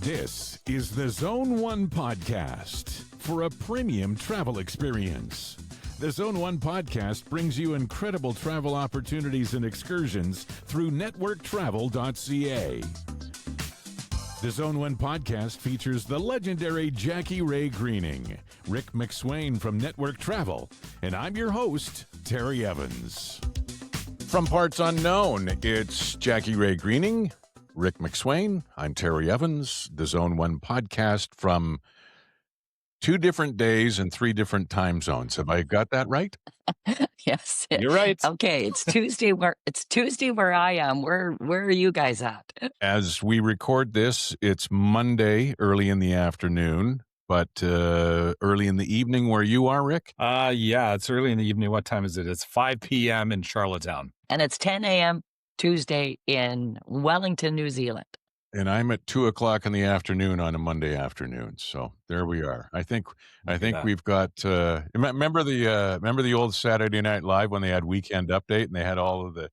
This is the Zone 1 podcast for a premium travel experience. The Zone 1 podcast brings you incredible travel opportunities and excursions through networktravel.ca. The Zone 1 podcast features the legendary Rae Greening, Rick MacSwain from Network Travel, and I'm your host, Terry Evans. From parts unknown, it's Rae Greening, Rick MacSwain. I'm Terry Evans. The Zone 1 podcast from 2 different days and 3 different time zones. Have I got that right? Yes. You're right. Okay, it's Tuesday where I am. Where are you guys at? As we record this, it's Monday early in the afternoon, but early in the evening where you are, Rick? Yeah, it's early in the evening. What time is it? It's 5 p.m. in Charlottetown. And it's 10 a.m. Tuesday in Wellington, New Zealand. And I'm at 2:00 in the afternoon on a Monday afternoon. So there we are. I think we've got. Remember the old Saturday Night Live when they had Weekend Update and they had all of the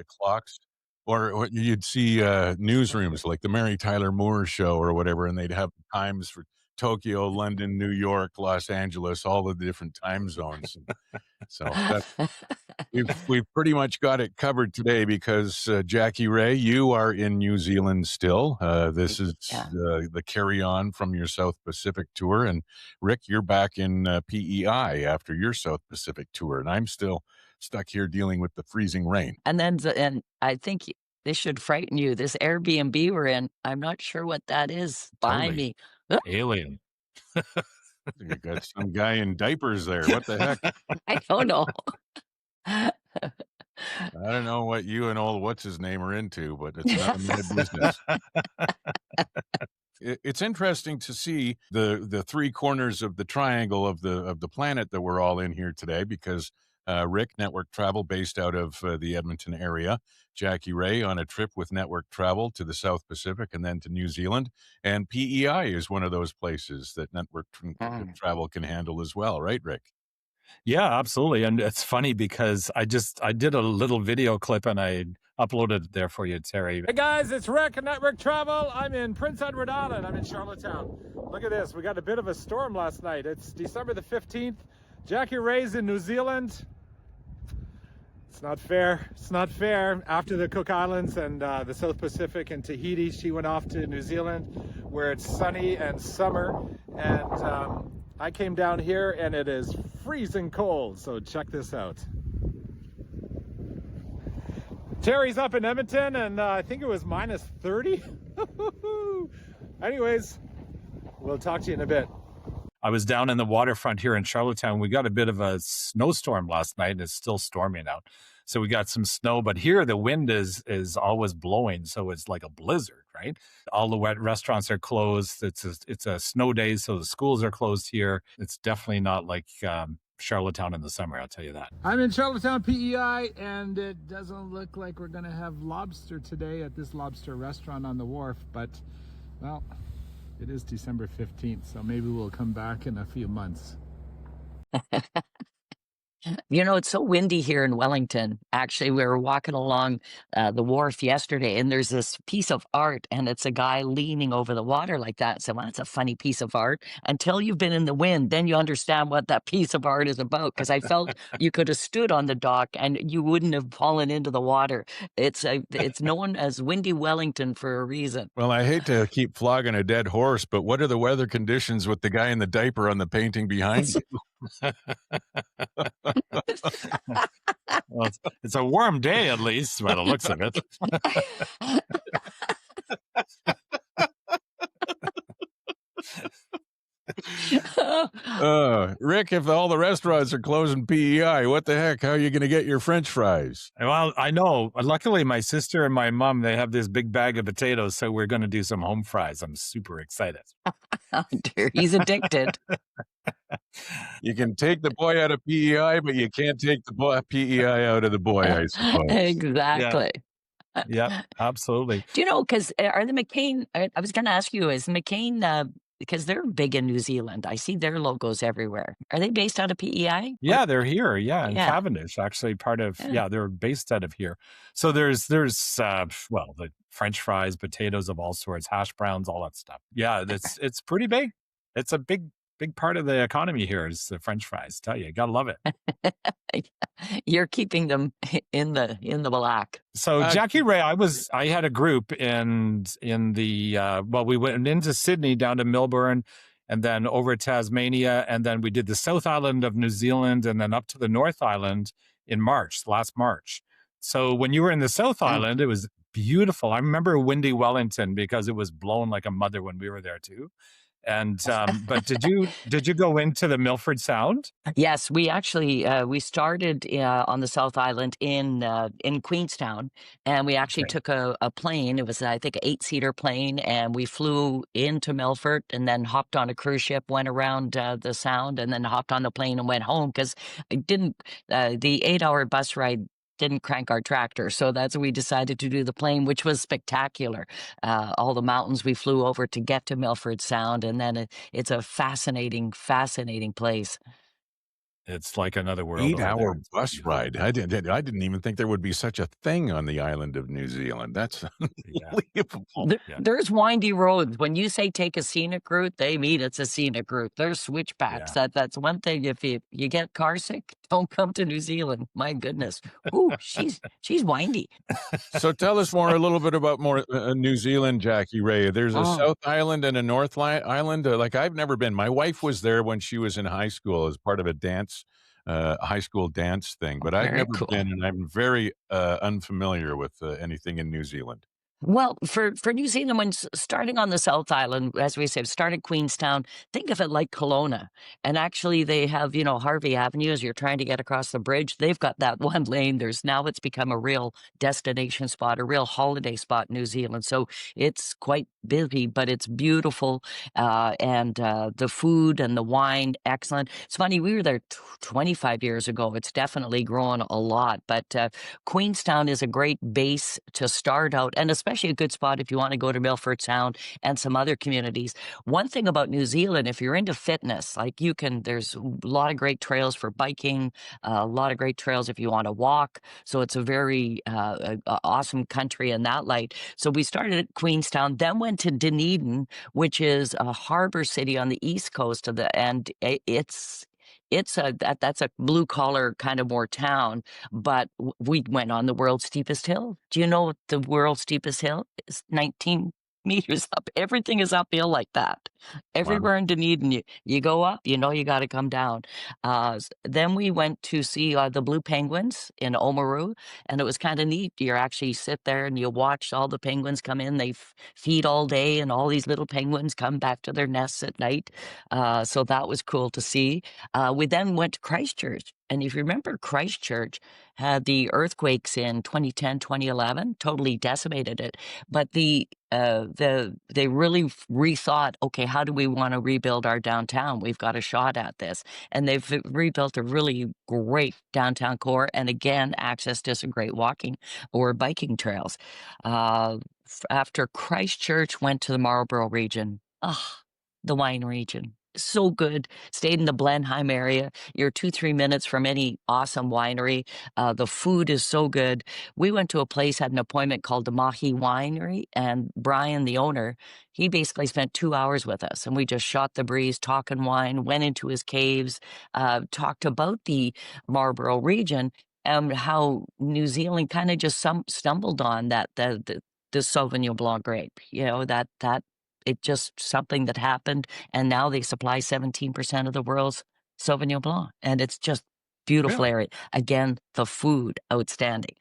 clocks, or you'd see newsrooms like the Mary Tyler Moore Show or whatever, and they'd have times for Tokyo, London, New York, Los Angeles, all of the different time zones. So we've pretty much got it covered today because Rae, you are in New Zealand still. This is the carry-on from your South Pacific tour. And Rick, you're back in PEI after your South Pacific tour. And I'm still stuck here dealing with the freezing rain. And I think this should frighten you. This Airbnb we're in, I'm not sure what that is behind me. Alien. You got some guy in diapers there. What the heck? I don't know. I don't know what you and old what's his name are into, but it's not my business. It's interesting to see the 3 corners of the triangle of the planet that we're all in here today, because Rick, Network Travel, based out of the Edmonton area. Rae on a trip with Network Travel to the South Pacific and then to New Zealand. And PEI is one of those places that Network Travel can handle as well, right, Rick? Yeah, absolutely. And it's funny because I did a little video clip and I uploaded it there for you, Terry. Hey guys, it's Rick at Network Travel. I'm in Prince Edward Island. I'm in Charlottetown. Look at this. We got a bit of a storm last night. It's December the 15th. Rae's in New Zealand. It's not fair. It's not fair. After the Cook Islands and the South Pacific and Tahiti, she went off to New Zealand where it's sunny and summer. And I came down here and it is freezing cold. So check this out. Terry's up in Edmonton and I think it was minus 30. Anyways, we'll talk to you in a bit. I was down in the waterfront here in Charlottetown. We got a bit of a snowstorm last night and it's still storming out. So we got some snow, but here the wind is always blowing. So it's like a blizzard, right? All the wet restaurants are closed. It's a snow day. So the schools are closed here. It's definitely not like Charlottetown in the summer, I'll tell you that. I'm in Charlottetown, PEI, and it doesn't look like we're going to have lobster today at this lobster restaurant on the wharf, but well, it is December 15th, so maybe we'll come back in a few months. You know, it's so windy here in Wellington. Actually, we were walking along the wharf yesterday, and there's this piece of art, and it's a guy leaning over the water like that. So, well, that's a funny piece of art. Until you've been in the wind, then you understand what that piece of art is about. Because I felt you could have stood on the dock and you wouldn't have fallen into the water. It's known as Windy Wellington for a reason. Well, I hate to keep flogging a dead horse, but what are the weather conditions with the guy in the diaper on the painting behind you? Well, it's a warm day, at least, by the looks of it. Rick, if all the restaurants are closing PEI, what the heck? How are you going to get your French fries? Well, I know. Luckily, my sister and my mom, they have this big bag of potatoes, so we're going to do some home fries. I'm super excited. Oh, dear, he's addicted. You can take the boy out of PEI, but you can't take the PEI out of the boy, I suppose. Exactly. Yeah, absolutely. Do you know, because are the McCain, I was going to ask you, is McCain because they're big in New Zealand. I see their logos everywhere. Are they based out of PEI? Or Yeah, they're here. Yeah, in yeah, Cavendish, actually part of. yeah. Yeah, they're based out of here. So there's well, the French fries, potatoes of all sorts, hash browns, all that stuff. Yeah, it's pretty big. It's a big part of the economy here is the French fries. Tell you, gotta love it. You're keeping them in the black. So Uh, Jackie Ray, I had a group in the well, we went into Sydney, down to Melbourne, and then over Tasmania, and then we did the South Island of New Zealand, and then up to the North Island in last March. So when you were in the South Mm. Island, it was beautiful. I remember windy Wellington because it was blowing like a mother when we were there too. And but did you go into the Milford Sound? Yes, we actually we started on the South Island in Queenstown, and we actually Okay. took a plane. It was, I think, an 8-seater plane, and we flew into Milford, and then hopped on a cruise ship, went around the Sound, and then hopped on the plane and went home because I didn't. The 8-hour bus ride didn't crank our tractor, so that's when we decided to do the plane, which was spectacular. All the mountains we flew over to get to Milford Sound, and then it's a fascinating place. It's like another world over there. 8-hour It's bus beautiful. ride. I didn't even think there would be such a thing on the island of New Zealand. That's Yeah. unbelievable. Yeah. There's windy roads. When you say take a scenic route, they mean it's a scenic route. There's switchbacks. Yeah. That's one thing. If you get car sick, don't come to New Zealand. My goodness. Ooh, she's windy. So tell us a little bit about New Zealand, Jackie Ray. There's a Oh, South Island and a North Island. Like I've never been. My wife was there when she was in high school as part of a high school dance thing, but I've very never cool. been, and I'm very unfamiliar with anything in New Zealand. Well, for New Zealand, when starting on the South Island, as we said, start at Queenstown, think of it like Kelowna. And actually, they have, Harvey Avenue as you're trying to get across the bridge. They've got that one lane. It's become a real destination spot, a real holiday spot in New Zealand. So it's quite busy, but it's beautiful. And the food and the wine, excellent. It's funny, we were there 25 years ago. It's definitely grown a lot, but Queenstown is a great base to start out, and especially a good spot if you want to go to Milford Sound and some other communities. One thing about New Zealand, if you're into fitness, like there's a lot of great trails for biking, a lot of great trails if you want to walk. So it's a very awesome country in that light. So we started at Queenstown, then went to Dunedin, which is a harbor city on the east coast and that's a blue collar kind of more town, but we went on the world's steepest hill. Do you know what the world's steepest hill is? 19 meters up. Everything is uphill like that. Wow. Everywhere in Dunedin, you go up, you got to come down. Then we went to see the blue penguins in Oamaru, and it was kind of neat. You actually sit there and you watch all the penguins come in. They feed all day, and all these little penguins come back to their nests at night. So that was cool to see. We then went to Christchurch. And if you remember, Christchurch had the earthquakes in 2010, 2011, totally decimated it. But they really rethought, okay, how do we want to rebuild our downtown? We've got a shot at this. And they've rebuilt a really great downtown core. And again, access to some great walking or biking trails. After Christchurch, went to the Marlborough region. The wine region. So good. Stayed in the Blenheim area. You're 2-3 minutes from any awesome winery. The food is so good. We went to a place, had an appointment called the Mahi Winery, and Brian, the owner, he basically spent 2 hours with us, and we just shot the breeze, talking wine, went into his caves, talked about the Marlborough region and how New Zealand kind of just stumbled on that the Sauvignon Blanc grape. That it just something that happened, and now they supply 17% of the world's Sauvignon Blanc, and it's just beautiful Really? area. Again, the food outstanding.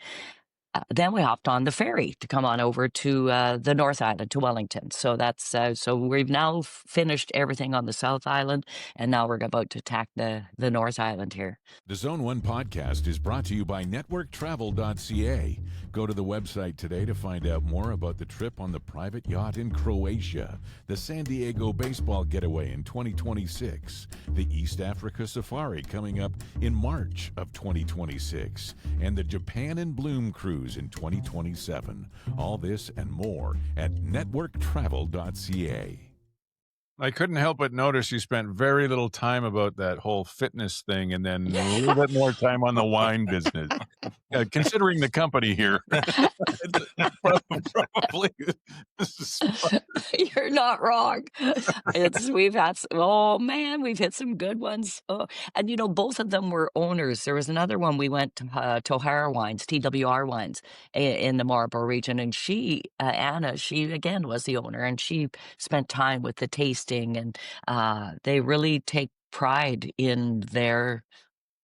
Then we hopped on the ferry to come on over to the North Island, to Wellington. So that's so we've now finished everything on the South Island, and now we're about to attack the North Island here. The Zone 1 podcast is brought to you by networktravel.ca. Go to the website today to find out more about the trip on the private yacht in Croatia, the San Diego baseball getaway in 2026, the East Africa safari coming up in March of 2026, and the Japan in Bloom cruise in 2027. All this and more at networktravel.ca. I couldn't help but notice you spent very little time about that whole fitness thing and then a little bit more time on the wine business. Considering the company here, probably this is smart. You're not wrong. Oh man, we've hit some good ones. Oh, and both of them were owners. There was another one we went to, Tohara Wines, TWR Wines, in the Marlborough region, and Anna, she again was the owner, and she spent time with the tasting, and they really take pride in their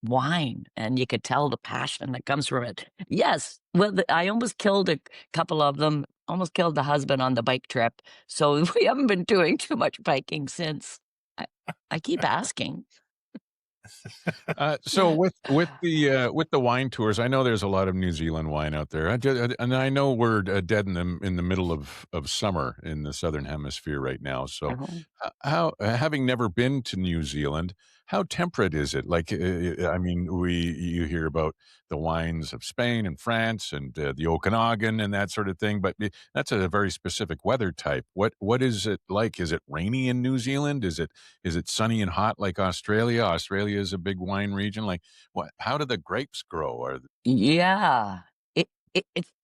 wine, and you could tell the passion that comes from it. Yes, well, I almost killed a couple of them, almost killed the husband on the bike trip, so we haven't been doing too much biking since. I keep asking. So with the wine tours, I know there's a lot of New Zealand wine out there, and I know we're dead in the middle of summer in the southern hemisphere right now. So, how having never been to New Zealand, how temperate is it? Like, I mean, you hear about the wines of Spain and France and the Okanagan and that sort of thing, but that's a very specific weather type. What is it like? Is it rainy in New Zealand? Is it sunny and hot like Australia? Australia is a big wine region. Like, what? How do the grapes grow? Yeah,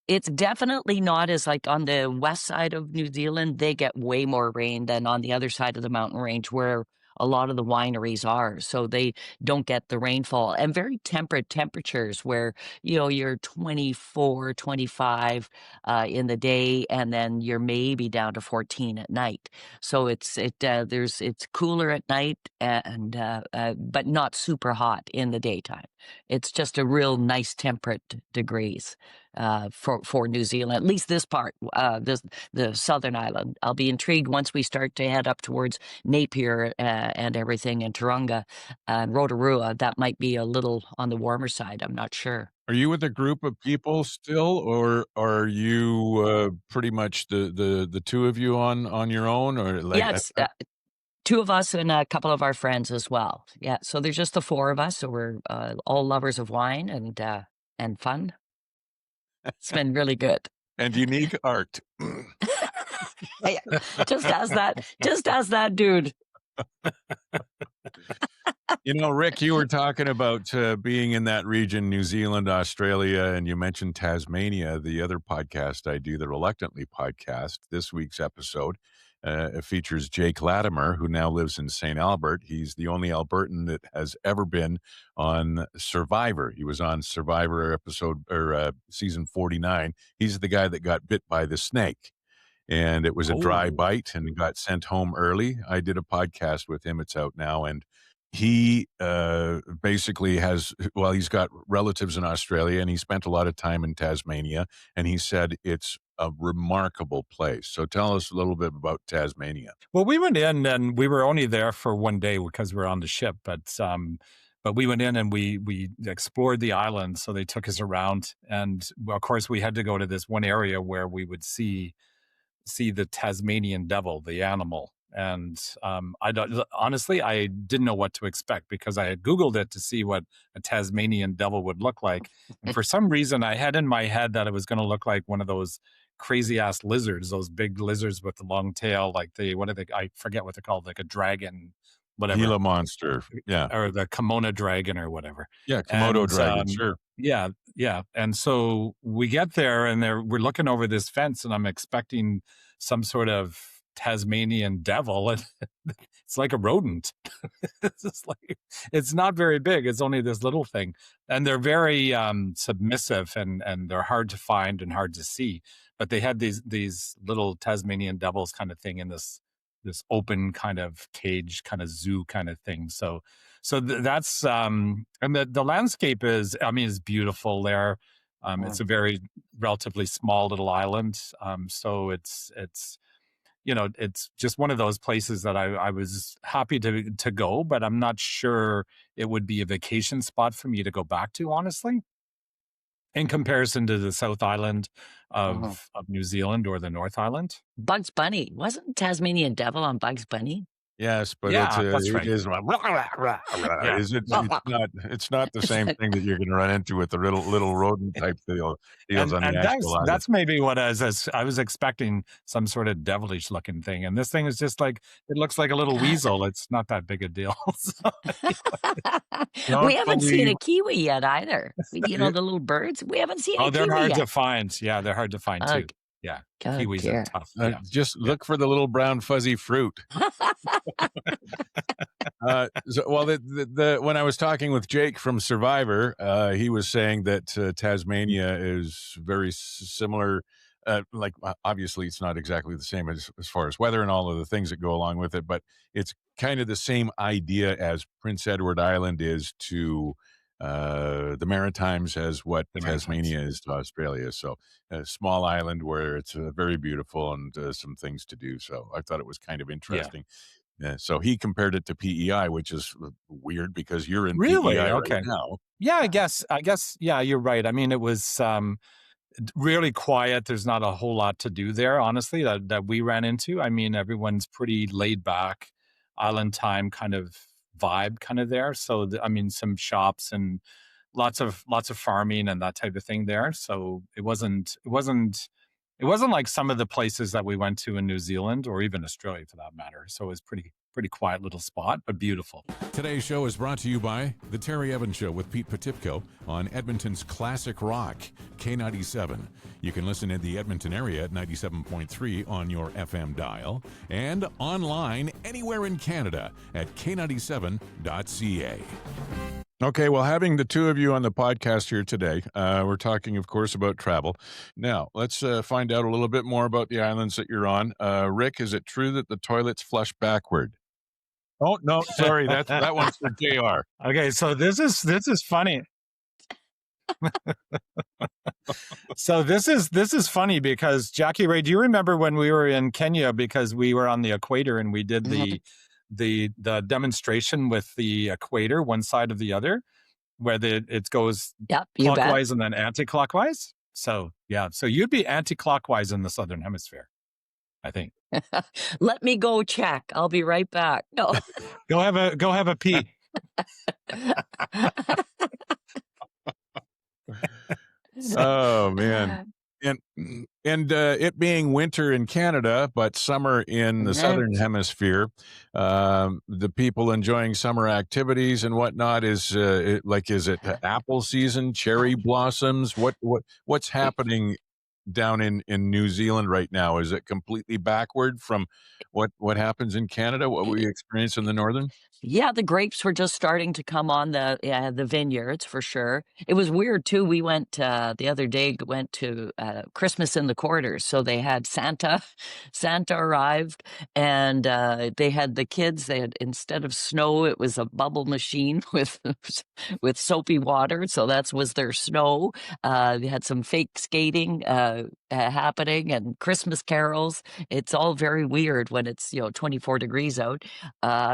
it's definitely not as like on the west side of New Zealand. They get way more rain than on the other side of the mountain range where a lot of the wineries are. So they don't get the rainfall, and very temperate temperatures where, you're 24, 25 in the day, and then you're maybe down to 14 at night. So it's cooler at night, and but not super hot in the daytime. It's just a real nice temperate degrees for New Zealand, at least this part, the southern island. I'll be intrigued once we start to head up towards Napier and everything, and Tauranga and Rotorua. That might be a little on the warmer side. I'm not sure. Are you with a group of people still, or are you pretty much the two of you on your own, or like? Yes, two of us and a couple of our friends as well. Yeah, so there's just the four of us. So we're all lovers of wine and fun. It's been really good. And unique art. Just ask that dude. Rick, you were talking about being in that region, New Zealand, Australia, and you mentioned Tasmania. The other podcast I do, the Reluctantly podcast, this week's episode features Jake Latimer, who now lives in St. Albert. He's the only Albertan that has ever been on Survivor. He was on Survivor episode or season 49. He's the guy that got bit by the snake. And it was a dry bite and he got sent home early. I did a podcast with him. It's out now. And he basically he's got relatives in Australia, and he spent a lot of time in Tasmania, and he said it's a remarkable place. So tell us a little bit about Tasmania. Well, we went in and we were only there for one day because we were on the ship, but we went in and we explored the island. So they took us around, and of course we had to go to this one area where we would see the Tasmanian devil, the animal. And honestly, I didn't know what to expect because I had Googled it to see what a Tasmanian devil would look like. And for some reason, I had in my head that it was going to look like one of those crazy ass lizards, those big lizards with the long tail, like I forget what they're called, like a dragon, whatever. Gila monster. Yeah. Or the Komodo dragon or whatever. Yeah, Komodo dragon, sure. Yeah, yeah. And so we get there and we're looking over this fence, and I'm expecting some sort of Tasmanian devil, and it's like a rodent. It's not very big. It's only this little thing, and they're very submissive, and they're hard to find and hard to see. But they had these little Tasmanian devils kind of thing in this open kind of cage, kind of zoo kind of thing. So that's and the landscape is beautiful there. It's a very relatively small little island. So it's just one of those places that I was happy to go, but I'm not sure it would be a vacation spot for me to go back to, honestly, in comparison to the South Island of New Zealand or the North Island. Bugs Bunny. Wasn't Tasmanian Devil on Bugs Bunny? Yes, but Yeah, that's it right. is Yeah. it's not the same thing that you're gonna run into with the little rodent type deals on the And actual island. that's maybe what I was expecting some sort of devilish looking thing, and this thing is just like it looks like a little weasel. It's not that big a deal. So, We Don't haven't seen believe a kiwi yet either. You know, it. the little birds? We haven't seen a oh, they're kiwi hard yet. to find. Yeah, they're hard to find Oh, too. Yeah, oh kiwis are dear. tough. Yeah, Just yeah, look for the little brown fuzzy fruit. Well, when I was talking with Jake from Survivor, he was saying that Tasmania is very similar. Obviously, it's not exactly the same as far as weather and all of the things that go along with it, but it's kind of the same idea as Prince Edward Island is to the Maritimes as what the Maritimes. Tasmania is to Australia. So, a small island where it's very beautiful and some things to do. So, I thought it was kind of Yeah. interesting. Yeah, so he compared it to PEI, which is weird because you're in Really? PEI right Okay. now. Yeah, I guess, yeah, you're right. I mean, it was really quiet. There's not a whole lot to do there, honestly, that we ran into. I mean, everyone's pretty laid back, island time kind of vibe kind of there. So, I mean, some shops and lots of farming and that type of thing there. So it wasn't like some of the places that we went to in New Zealand or even Australia for that matter. So it was pretty quiet little spot, but beautiful. Today's show is brought to you by The Terry Evans Show with Pete Potipko on Edmonton's classic rock, K97. You can listen in the Edmonton area at 97.3 on your FM dial and online anywhere in Canada at k97.ca. Okay, well, having the two of you on the podcast here today, we're talking, of course, about travel. Now, let's find out a little bit more about the islands that you're on. Rick, is it true that the toilets flush backward? Oh, no, sorry, that one's for JR. Okay, so this is funny. So this is funny because Jackie Ray, do you remember when we were in Kenya because we were on the equator and we did the demonstration with the equator, one side of the other, where it goes Yep, you bet. clockwise and then anti-clockwise? So yeah, so you'd be anti-clockwise in the Southern Hemisphere, I think. Let me go check. I'll be right back. No. Go have a pee. Oh, man. And it being winter in Canada, but summer in the Southern Hemisphere, the people enjoying summer activities and whatnot is it apple season, cherry blossoms? What's happening down in New Zealand right now? Is it completely backward from what happens in Canada? What we experience in the northern? Yeah, the grapes were just starting to come on the vineyards for sure. It was weird too. We went the other day. Went to Christmas in the quarters, so they had Santa. Santa arrived, and they had the kids. They had instead of snow, it was a bubble machine with soapy water. So that was their snow. They had some fake skating happening and Christmas carols. It's all very weird when it's 24 degrees out.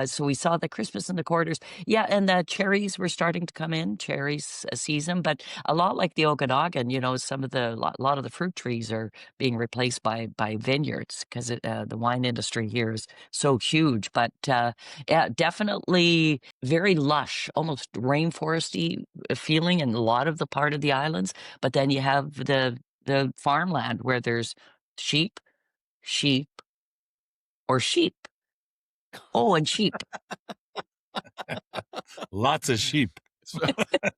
So we saw the Christmas in the quarters. Yeah, and the cherries were starting to come in, cherries season, but a lot like the Okanagan, some of a lot of the fruit trees are being replaced by vineyards because the wine industry here is so huge. But yeah, definitely very lush, almost rainforesty feeling in a lot of the part of the islands. But then you have the farmland where there's sheep, or sheep. Oh, and sheep. Lots of sheep. So,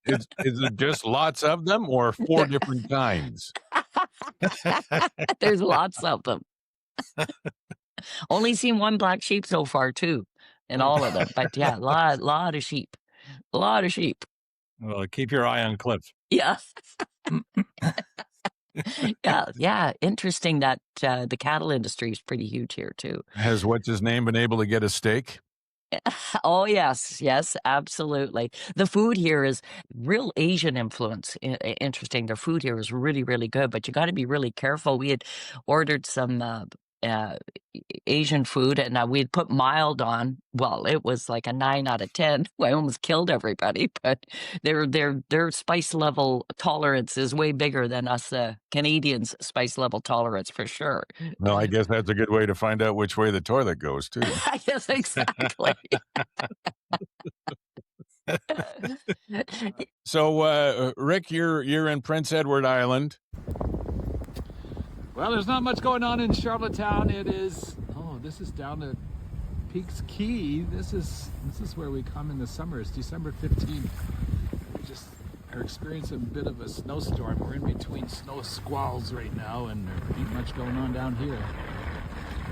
is it just lots of them or 4 different kinds? There's lots of them. Only seen one black sheep so far, too, in all of them. But yeah, lot of sheep. A lot of sheep. Well, keep your eye on Cliff. Yeah. Yeah. Interesting that the cattle industry is pretty huge here, too. Has what's his name been able to get a steak? Oh, yes, absolutely. The food here is real Asian influence. Interesting. The food here is really, really good, but you got to be really careful. We had ordered some Asian food, and we'd put mild on. Well, it was like a 9 out of 10. I almost killed everybody, but their spice level tolerance is way bigger than us Canadians' spice level tolerance for sure. Well, I guess that's a good way to find out which way the toilet goes too. Yes, exactly. So, Rick, you're in Prince Edward Island. Well, there's not much going on in Charlottetown. It is, this is down at Peaks Key. This is where we come in the summer. It's December 15th. We just are experiencing a bit of a snowstorm. We're in between snow squalls right now, and there ain't much going on down here.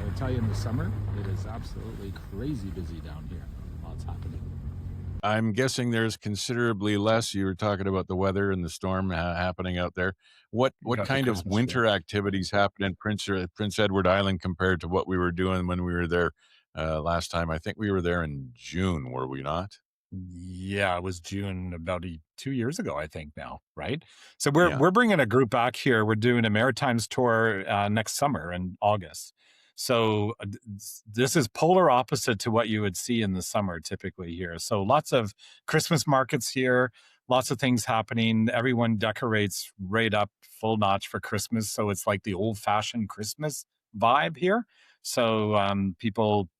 I'll tell you, in the summer, it is absolutely crazy busy down here. Lots happening. I'm guessing there's considerably less. You were talking about the weather and the storm happening out there. What kind of winter activities happen in Prince Edward Island compared to what we were doing when we were there last time? I think we were there in June, were we not? Yeah, it was June about 2 years ago, I think now, right? So we're bringing a group back here. We're doing a Maritimes tour next summer in August. So this is polar opposite to what you would see in the summer typically here. So lots of Christmas markets here, lots of things happening. Everyone decorates right up full notch for Christmas. So it's like the old fashioned Christmas vibe here. So people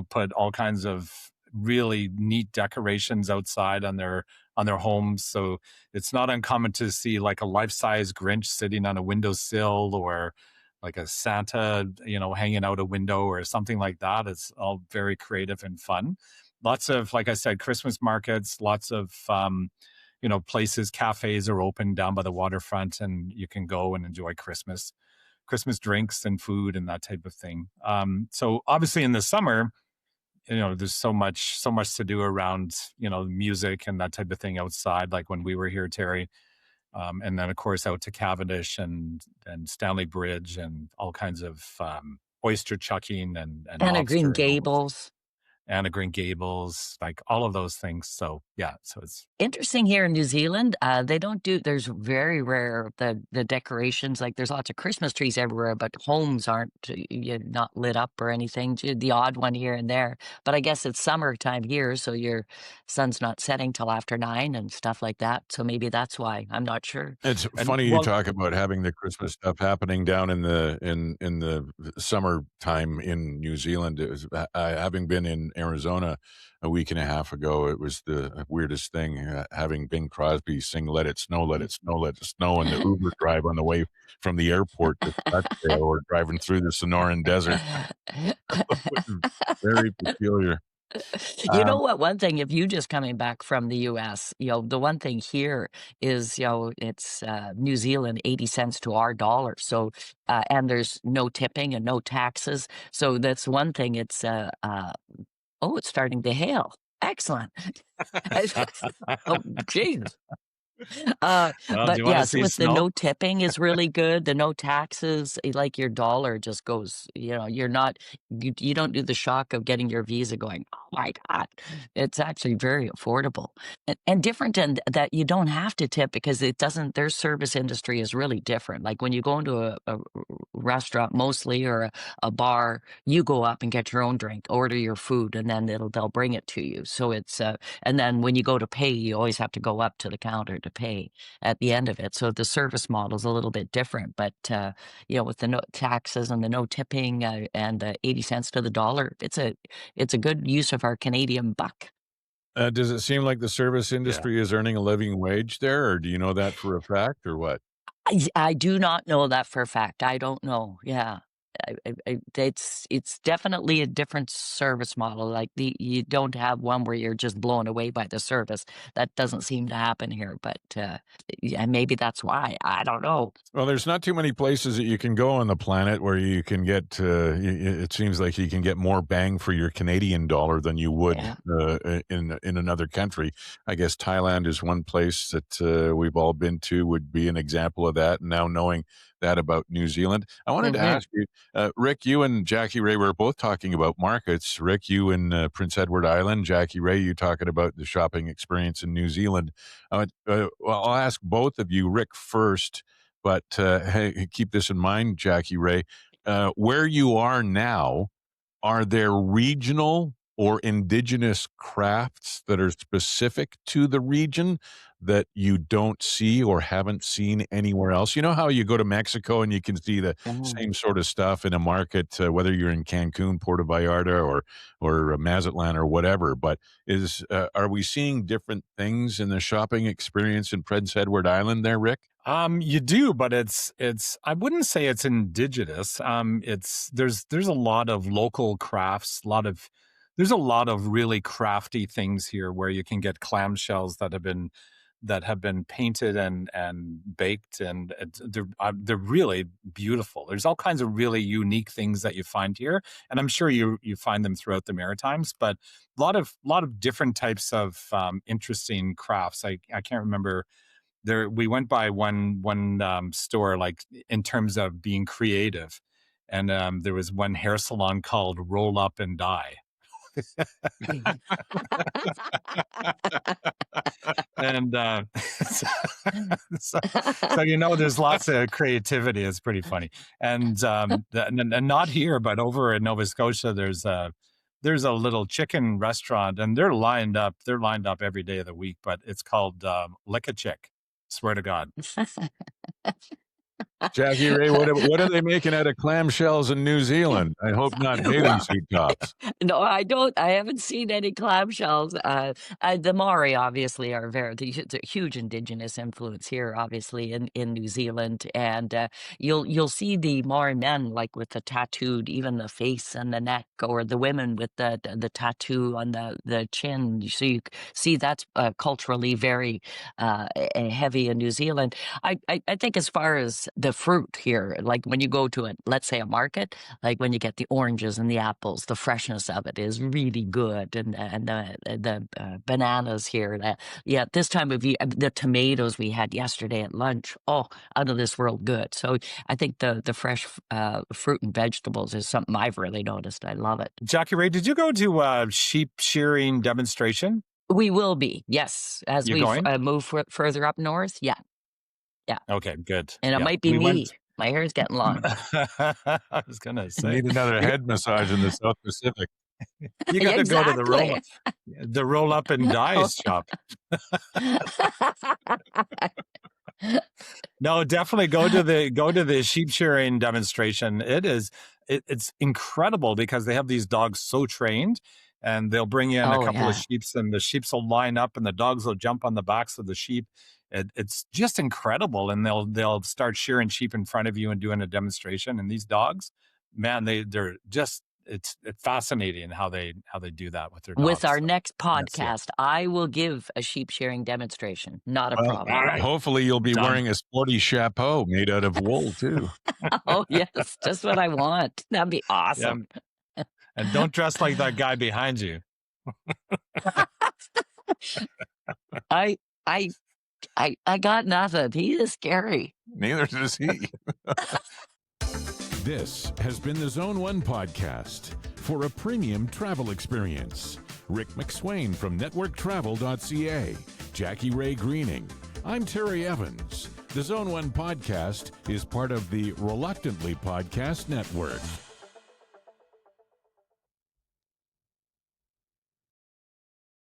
put all kinds of really neat decorations outside on their homes. So it's not uncommon to see like a life-size Grinch sitting on a windowsill, or like a Santa, hanging out a window or something like that. It's all very creative and fun. Lots of, like I said, Christmas markets, lots of, places, cafes are open down by the waterfront, and you can go and enjoy Christmas drinks and food and that type of thing. So obviously in the summer, there's so much to do around, music and that type of thing outside, like when we were here, Terry. And then, of course, out to Cavendish and Stanley Bridge and all kinds of oyster chucking and Anna Green Gables. Anna Green Gables, like all of those things. So, yeah, so it's interesting here in New Zealand. They don't do, there's very rare the decorations. Like there's lots of Christmas trees everywhere, but homes aren't not lit up or anything. The odd one here and there. But I guess it's summertime here, so your sun's not setting till after 9 and stuff like that. So maybe that's why. I'm not sure. It's funny you talk about having the Christmas stuff happening down in the summertime in New Zealand. It was, having been in Arizona a week and a half ago, it was the weirdest thing, having Bing Crosby sing "Let It Snow, Let It Snow, Let It Snow" in the Uber drive on the way from the airport to Scottsdale, or driving through the Sonoran Desert. Very peculiar. You know what? One thing, if you just coming back from the U.S., the one thing here is, it's New Zealand 80 cents to our dollar. So, and there's no tipping and no taxes. So that's one thing. It's it's starting to hail. Excellent. Oh, jeez. But yes, with the no tipping is really good. The no taxes, like your dollar just goes, you're not, you don't do the shock of getting your visa going, oh my God, it's actually very affordable and different in that you don't have to tip because their service industry is really different. Like when you go into a restaurant mostly, or a bar, you go up and get your own drink, order your food, and then they'll bring it to you. So it's, and then when you go to pay, you always have to go up to the counter to pay at the end of it. So the service model is a little bit different, but with the no taxes and the no tipping and the 80 cents to the dollar, it's a good use of our Canadian buck. Does it seem like the service industry is earning a living wage there, or do you know that for a fact, or what? I do not know that for a fact. I don't know. Yeah. It's definitely a different service model. Like you don't have one where you're just blown away by the service. That doesn't seem to happen here, but maybe that's why. I don't know. Well, there's not too many places that you can go on the planet where you can get, it seems like you can get more bang for your Canadian dollar than you would in another country. I guess Thailand is one place that we've all been to, would be an example of that. And now knowing that about New Zealand, I wanted to ask you, Rick, you and Jackie Rae were both talking about markets. Rick, you in Prince Edward Island. Jackie Rae, you talking about the shopping experience in New Zealand. Well, I'll ask both of you, Rick first, but hey, keep this in mind, Jackie Rae. where you are now, are there regional or indigenous crafts that are specific to the region that you don't see or haven't seen anywhere else? You know how you go to Mexico and you can see the same sort of stuff in a market, whether you're in Cancun, Puerto Vallarta, or Mazatlan or whatever. But are we seeing different things in the shopping experience in Prince Edward Island there, Rick? You do, but it's I wouldn't say it's indigenous. There's a lot of local crafts, there's a lot of really crafty things here where you can get clamshells that have been painted and baked, and they're really beautiful. There's all kinds of really unique things that you find here, and I'm sure you find them throughout the Maritimes. But a lot of different types of interesting crafts. I can't remember. We went by one store, like in terms of being creative, and there was one hair salon called Roll Up and Die. And so there's lots of creativity. It's pretty funny. And not here, but over in Nova Scotia, there's a little chicken restaurant, and they're lined up every day of the week, but it's called Lick a Chick. Swear to God. Jackie Rae, what are they making out of clamshells in New Zealand? I hope not bathing suit tops. No, I don't. I haven't seen any clamshells. The Maori obviously are it's a huge indigenous influence here, obviously in New Zealand, and you'll see the Maori men like with the tattooed, even the face and the neck, or the women with the tattoo on the chin. So you see that's culturally very heavy in New Zealand. I think as far as the fruit here, like when you go to let's say a market, like when you get the oranges and the apples, the freshness of it is really good, and the bananas here. This time of year, the tomatoes we had yesterday at lunch, out of this world good. So I think the fresh fruit and vegetables is something I've really noticed. I love it. Jackie Rae, did you go to a sheep shearing demonstration? We will be, yes, as we move further up north. Yeah. Okay, good. And it might be me. My hair's getting long. I was going to say. You need another head massage in the South Pacific. You got to go to the roll up and die shop. No, definitely go to the sheep shearing demonstration. It's incredible because they have these dogs so trained, and they'll bring in a couple of sheep, and the sheep will line up, and the dogs will jump on the backs of the sheep. It's just incredible, and they'll start shearing sheep in front of you and doing a demonstration. And these dogs, man, they're just it's fascinating how they do that with their dogs. With our next podcast, I will give a sheep shearing demonstration. Not a problem. All right. Hopefully, you'll be wearing a sporty chapeau made out of wool too. Oh yes, just what I want. That'd be awesome. Yeah. And don't dress like that guy behind you. I got nothing. He is scary. Neither does he. This has been the Zone 1 podcast. For a premium travel experience, Rick MacSwain from networktravel.ca, Jackie Rae Greening. I'm Terry Evans. The Zone 1 podcast is part of the Reluctantly Podcast Network.